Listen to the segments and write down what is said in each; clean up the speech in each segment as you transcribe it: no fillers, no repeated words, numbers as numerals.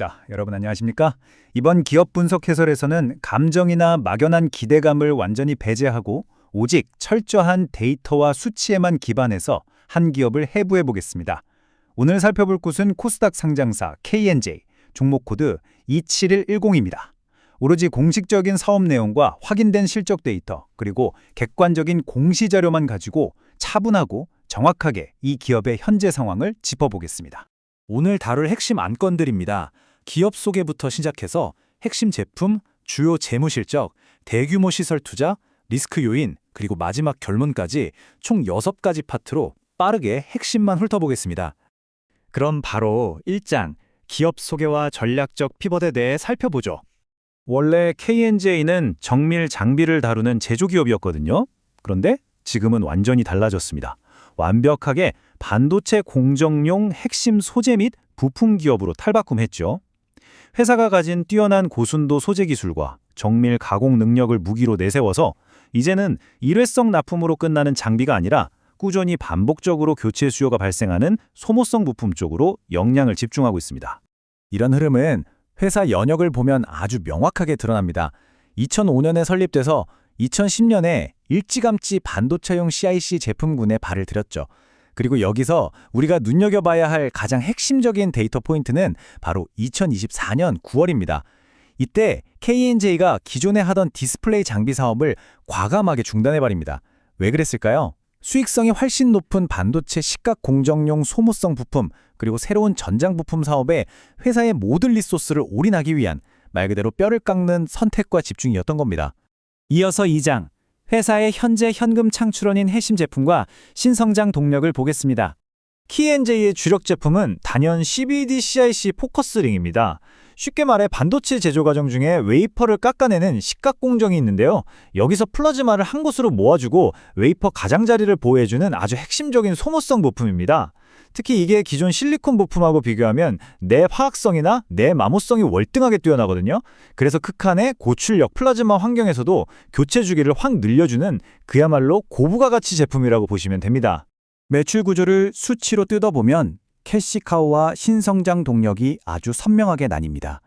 자, 여러분 안녕하십니까? 이번 기업 분석 해설에서는 감정이나 막연한 기대감을 완전히 배제하고 오직 철저한 데이터와 수치에만 기반해서 한 기업을 해부해 보겠습니다. 오늘 살펴볼 곳은 코스닥 상장사 K&J, 종목 코드 27110입니다. 오로지 공식적인 사업 내용과 확인된 실적 데이터, 그리고 객관적인 공시 자료만 가지고 차분하고 정확하게 이 기업의 현재 상황을 짚어보겠습니다. 오늘 다룰 핵심 안건들입니다. 기업 소개부터 시작해서 핵심 제품, 주요 재무 실적, 대규모 시설 투자, 리스크 요인, 그리고 마지막 결론까지 총 6가지 파트로 빠르게 핵심만 훑어보겠습니다. 그럼 바로 1장, 기업 소개와 전략적 피벗에 대해 살펴보죠. 원래 K&J는 정밀 장비를 다루는 제조기업이었거든요. 그런데 지금은 완전히 달라졌습니다. 완벽하게 반도체 공정용 핵심 소재 및 부품 기업으로 탈바꿈했죠. 회사가 가진 뛰어난 고순도 소재 기술과 정밀 가공 능력을 무기로 내세워서 이제는 일회성 납품으로 끝나는 장비가 아니라 꾸준히 반복적으로 교체 수요가 발생하는 소모성 부품 쪽으로 역량을 집중하고 있습니다. 이런 흐름은 회사 연역을 보면 아주 명확하게 드러납니다. 2005년에 설립돼서 2010년에 일찌감치 반도체용 CIC 제품군에 발을 들였죠. 그리고 여기서 우리가 눈여겨봐야 할 가장 핵심적인 데이터 포인트는 바로 2024년 9월입니다. 이때 K&J가 기존에 하던 디스플레이 장비 사업을 과감하게 중단해버립니다. 왜 그랬을까요? 수익성이 훨씬 높은 반도체 시각 공정용 소모성 부품, 그리고 새로운 전장 부품 사업에 회사의 모든 리소스를 올인하기 위한 말 그대로 뼈를 깎는 선택과 집중이었던 겁니다. 이어서 2장, 회사의 현재 현금 창출원인 핵심 제품과 신성장 동력을 보겠습니다. K&J의 주력 제품은 단연 CVD-CIC 포커스링입니다. 쉽게 말해 반도체 제조 과정 중에 웨이퍼를 깎아내는 시각 공정이 있는데요. 여기서 플라즈마를 한 곳으로 모아주고 웨이퍼 가장자리를 보호해주는 아주 핵심적인 소모성 부품입니다. 특히 이게 기존 실리콘 부품하고 비교하면 내 화학성이나 내 마모성이 월등하게 뛰어나거든요. 그래서 극한의 고출력 플라즈마 환경에서도 교체 주기를 확 늘려주는 그야말로 고부가 가치 제품이라고 보시면 됩니다. 매출 구조를 수치로 뜯어보면 캐시카우와 신성장 동력이 아주 선명하게 나뉩니다.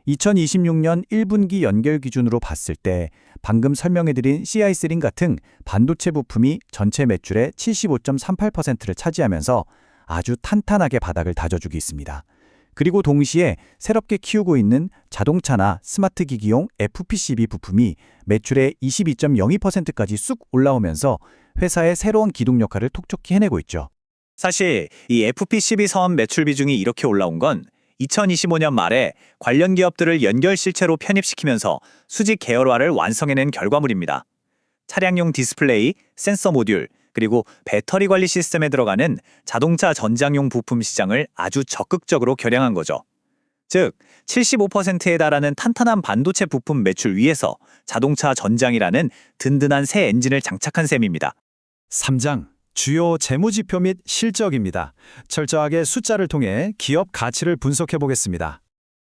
2026년 1분기 연결 기준으로 봤을 때 방금 설명해드린 CI3 같은 반도체 부품이 전체 매출의 75.38%를 차지하면서 아주 탄탄하게 바닥을 다져주고 있습니다. 그리고 동시에 새롭게 키우고 있는 자동차나 스마트 기기용 FPCB 부품이 매출의 22.02%까지 쑥 올라오면서 회사의 새로운 기둥 역할을 톡톡히 해내고 있죠. 사실 이 FPCB 사업 매출 비중이 이렇게 올라온 건 2025년 말에 관련 기업들을 연결 실체로 편입시키면서 수직 계열화를 완성해낸 결과물입니다. 차량용 디스플레이, 센서 모듈, 그리고 배터리 관리 시스템에 들어가는 자동차 전장용 부품 시장을 아주 적극적으로 겨냥한 거죠. 즉, 75%에 달하는 탄탄한 반도체 부품 매출 위에서 자동차 전장이라는 든든한 새 엔진을 장착한 셈입니다. 3장, 주요 재무지표 및 실적입니다. 철저하게 숫자를 통해 기업 가치를 분석해 보겠습니다.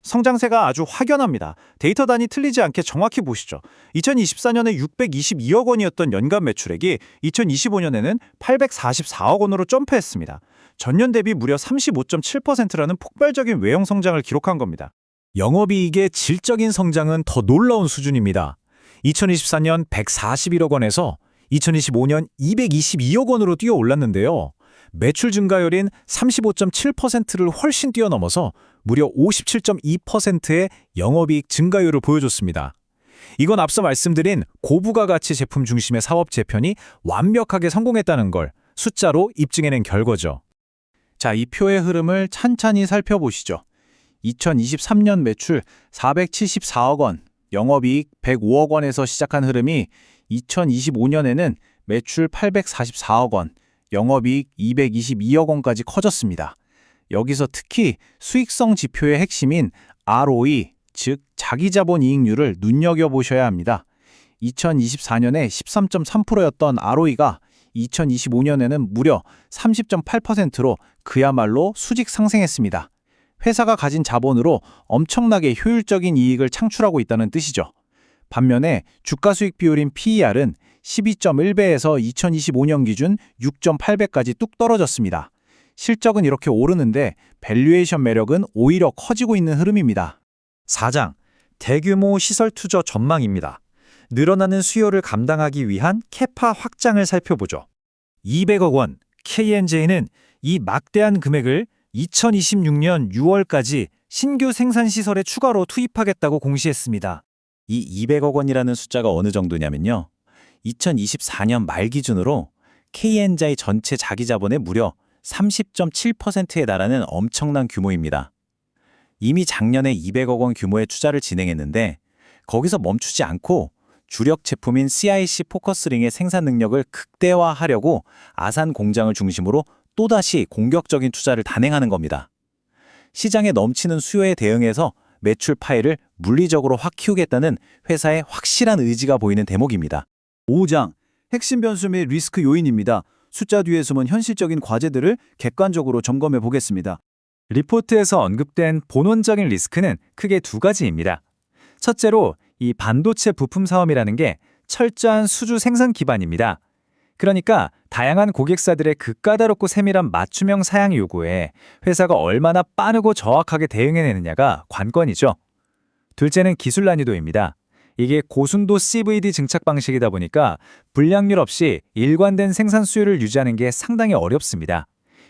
성장세가 아주 확연합니다. 데이터 단위 틀리지 않게 정확히 보시죠. 2024년에 622억 원이었던 연간 매출액이 2025년에는 844억 원으로 점프했습니다. 전년 대비 무려 35.7%라는 폭발적인 외형 성장을 기록한 겁니다. 영업이익의 질적인 성장은 더 놀라운 수준입니다. 2024년 141억 원에서 2025년 222억 원으로 뛰어 올랐는데요. 매출 증가율인 35.7%를 훨씬 뛰어넘어서 무려 57.2%의 영업이익 증가율을 보여줬습니다. 이건 앞서 말씀드린 고부가 가치 제품 중심의 사업 재편이 완벽하게 성공했다는 걸 숫자로 입증해낸 결과죠. 자, 이 표의 흐름을 찬찬히 살펴보시죠. 2023년 매출 474억 원, 영업이익 105억 원에서 시작한 흐름이 2025년에는 매출 844억 원, 영업이익 222억 원까지 커졌습니다. 여기서 특히 수익성 지표의 핵심인 ROE, 즉 자기자본이익률을 눈여겨보셔야 합니다. 2024년에 13.3%였던 ROE가 2025년에는 무려 30.8%로 그야말로 수직 상승했습니다. 회사가 가진 자본으로 엄청나게 효율적인 이익을 창출하고 있다는 뜻이죠. 반면에 주가수익 비율인 PER은 12.1배에서 2025년 기준 6.8배까지 뚝 떨어졌습니다. 실적은 이렇게 오르는데 밸류에이션 매력은 오히려 커지고 있는 흐름입니다. 4장, 대규모 시설 투자 전망입니다. 늘어나는 수요를 감당하기 위한 캐파 확장을 살펴보죠. 200억 원, K&J는 이 막대한 금액을 2026년 6월까지 신규 생산시설에 추가로 투입하겠다고 공시했습니다. 이 200억 원이라는 숫자가 어느 정도냐면요. 2024년 말 기준으로 K&J 전체 자기자본의 무려 30.7%에 달하는 엄청난 규모입니다. 이미 작년에 200억 원 규모의 투자를 진행했는데 거기서 멈추지 않고 주력 제품인 CIC 포커스링의 생산 능력을 극대화하려고 아산 공장을 중심으로 또다시 공격적인 투자를 단행하는 겁니다. 시장에 넘치는 수요에 대응해서 매출 파이를 물리적으로 확 키우겠다는 회사의 확실한 의지가 보이는 대목입니다. 5장, 핵심 변수 및 리스크 요인입니다. 숫자 뒤에 숨은 현실적인 과제들을 객관적으로 점검해 보겠습니다. 리포트에서 언급된 본원적인 리스크는 크게 두 가지입니다. 첫째로 이 반도체 부품 사업이라는 게 철저한 수주 생산 기반입니다. 그러니까 다양한 고객사들의 그 까다롭고 세밀한 맞춤형 사양 요구에 회사가 얼마나 빠르고 정확하게 대응해내느냐가 관건이죠. 둘째는 기술 난이도입니다. 이게 고순도 CVD 증착 방식이다 보니까 불량률 없이 일관된 생산 수율을 유지하는 게 상당히 어렵습니다.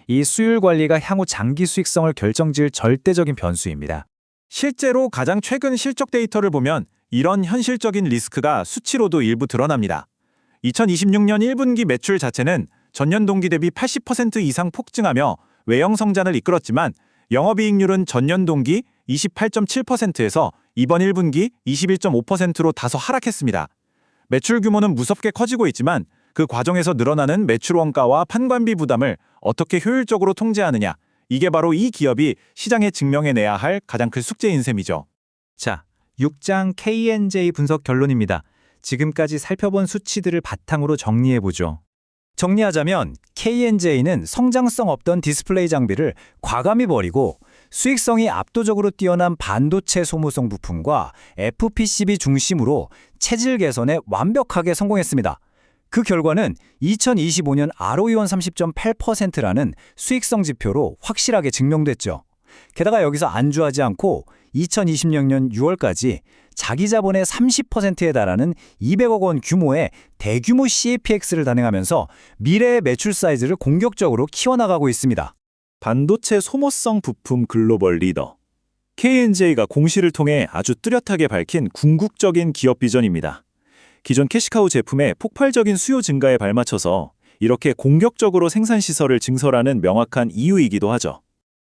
이 수율 관리가 향후 장기 수익성을 결정지을 절대적인 변수입니다. 실제로 가장 최근 실적 데이터를 보면 이런 현실적인 리스크가 수치로도 일부 드러납니다. 2026년 1분기 매출 자체는 전년 동기 대비 80% 이상 폭증하며 외형 성장을 이끌었지만 영업이익률은 전년 동기 28.7%에서 이번 1분기 21.5%로 다소 하락했습니다. 매출 규모는 무섭게 커지고 있지만 그 과정에서 늘어나는 매출 원가와 판관비 부담을 어떻게 효율적으로 통제하느냐, 이게 바로 이 기업이 시장에 증명해내야 할 가장 큰 숙제인 셈이죠. 자, 6장 K&J 분석 결론입니다. 지금까지 살펴본 수치들을 바탕으로 정리해보죠. 정리하자면 K&J는 성장성 없던 디스플레이 장비를 과감히 버리고 수익성이 압도적으로 뛰어난 반도체 소모성 부품과 FPCB 중심으로 체질 개선에 완벽하게 성공했습니다. 그 결과는 2025년 ROE 원 30.8%라는 수익성 지표로 확실하게 증명됐죠. 게다가 여기서 안주하지 않고 2026년 6월까지 자기 자본의 30%에 달하는 200억 원 규모의 대규모 CAPX를 단행하면서 미래의 매출 사이즈를 공격적으로 키워나가고 있습니다. 반도체 소모성 부품 글로벌 리더. K&J가 공시를 통해 아주 뚜렷하게 밝힌 궁극적인 기업 비전입니다. 기존 캐시카우 제품의 폭발적인 수요 증가에 발맞춰서 이렇게 공격적으로 생산시설을 증설하는 명확한 이유이기도 하죠.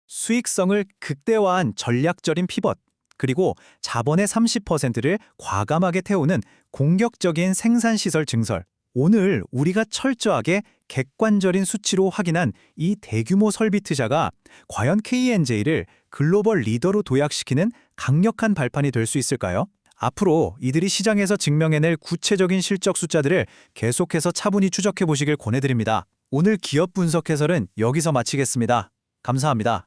수익성을 극대화한 전략적인 피벗, 그리고 자본의 30%를 과감하게 태우는 공격적인 생산시설 증설. 오늘 우리가 철저하게 객관적인 수치로 확인한 이 대규모 설비 투자가 과연 K&J를 글로벌 리더로 도약시키는 강력한 발판이 될 수 있을까요? 앞으로 이들이 시장에서 증명해낼 구체적인 실적 숫자들을 계속해서 차분히 추적해 보시길 권해드립니다. 오늘 기업 분석 해설은 여기서 마치겠습니다. 감사합니다.